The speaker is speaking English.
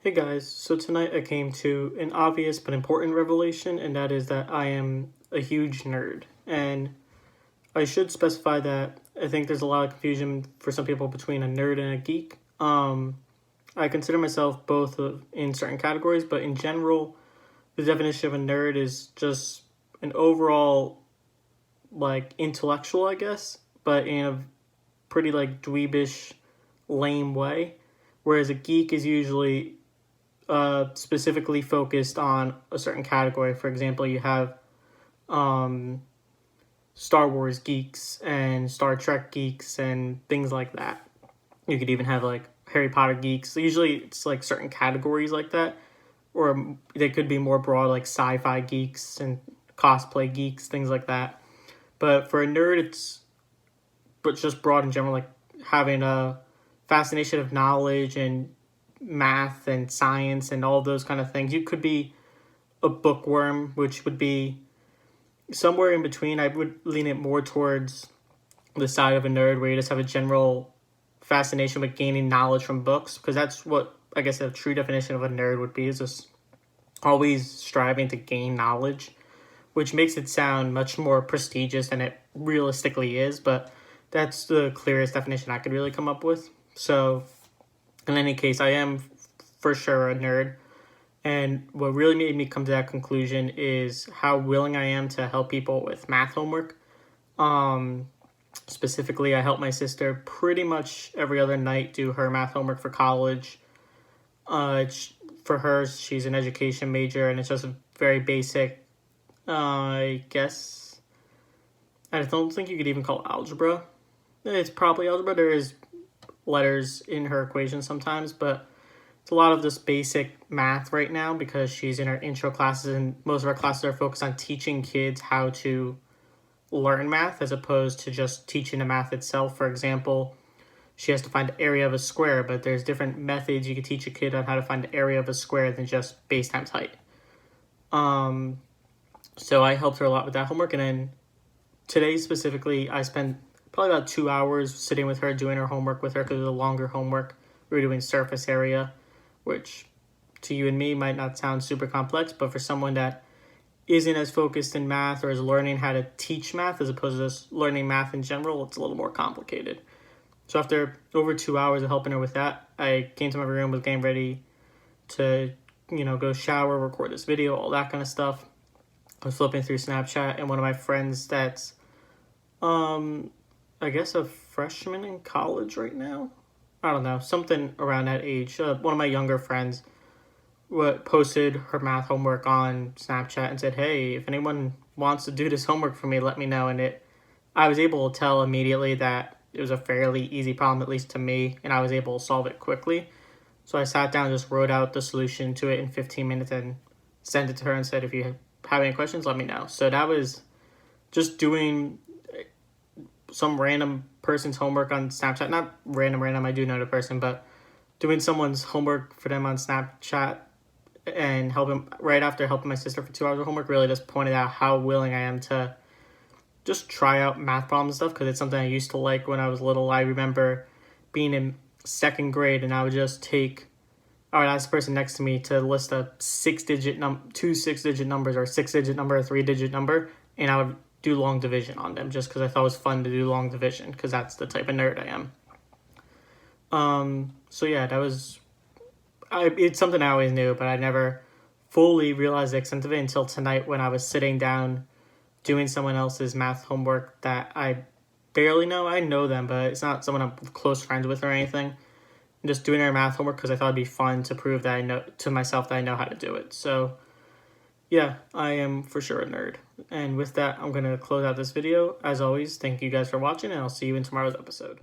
Hey guys, so tonight I came to an obvious but important revelation, and that is that I am a huge nerd. And I should specify that I think there's a lot of confusion for some people between a nerd and a geek. I consider myself both in certain categories, but in general, the definition of a nerd is just an overall, like, intellectual, I guess, but in a pretty, like, dweebish, lame way. Whereas a geek is usually specifically focused on a certain category. For example, you have um, Star Wars geeks and Star Trek geeks and things like that. You could even have like Harry Potter geeks. Usually it's like certain categories like that. Or they could be more broad, like sci-fi geeks and cosplay geeks, things like that. But for a nerd, but just broad in general, like having a fascination of knowledge and math and science and all those kind of things. You could be a bookworm, which would be somewhere in between. I would lean it more towards the side of a nerd where you just have a general fascination with gaining knowledge from books, because that's what I guess a true definition of a nerd would be, is just always striving to gain knowledge, which makes it sound much more prestigious than it realistically is, but that's the clearest definition I could really come up with. So in any case, I am for sure a nerd. And what really made me come to that conclusion is how willing I am to help people with math homework. Um, Specifically, I help my sister pretty much every other night do her math homework for college. For her, she's an education major, and it's just a very basic, I guess. I don't think you could even call it algebra. It's probably algebra. There is letters in her equation sometimes, but it's a lot of just basic math right now because she's in her intro classes, and most of our classes are focused on teaching kids how to learn math as opposed to just teaching the math itself. For example, she has to find the area of a square, but there's different methods you could teach a kid on how to find the area of a square than just base times height. So I helped her a lot with that homework, and then today specifically, I spent probably about 2 hours sitting with her, doing her homework with her because it was a longer homework. We were doing surface area, which to you and me might not sound super complex, but for someone that isn't as focused in math or is learning how to teach math as opposed to just learning math in general, it's a little more complicated. So after over 2 hours of helping her with that, I came to my room, was getting ready to, go shower, record this video, all that kind of stuff. I was flipping through Snapchat, and one of my friends that's, I guess a freshman in college right now. I don't know, something around that age. One of my younger friends posted her math homework on Snapchat and said, "Hey, if anyone wants to do this homework for me, let me know." And I was able to tell immediately that it was a fairly easy problem, at least to me, and I was able to solve it quickly. So I sat down and just wrote out the solution to it in 15 minutes and sent it to her and said, "If you have any questions, let me know." So that was just doing some random person's homework on Snapchat. Not random, I do know the person, but doing someone's homework for them on Snapchat and helping right after helping my sister for 2 hours of homework really just pointed out how willing I am to just try out math problems and stuff, because it's something I used to like when I was little. I remember being in second grade and I would just I would ask the person next to me to list a two 6-digit numbers, or a 6-digit number, a 3-digit number, and I would do long division on them just because I thought it was fun to do long division, because that's the type of nerd I am. So yeah, it's something I always knew, but I never fully realized the extent of it until tonight when I was sitting down doing someone else's math homework that I barely know. I know them, but it's not someone I'm close friends with or anything. I'm just doing their math homework because I thought it'd be fun to prove that I know to myself that I know how to do it. So yeah, I am for sure a nerd. And with that, I'm going to close out this video. As always, thank you guys for watching, and I'll see you in tomorrow's episode.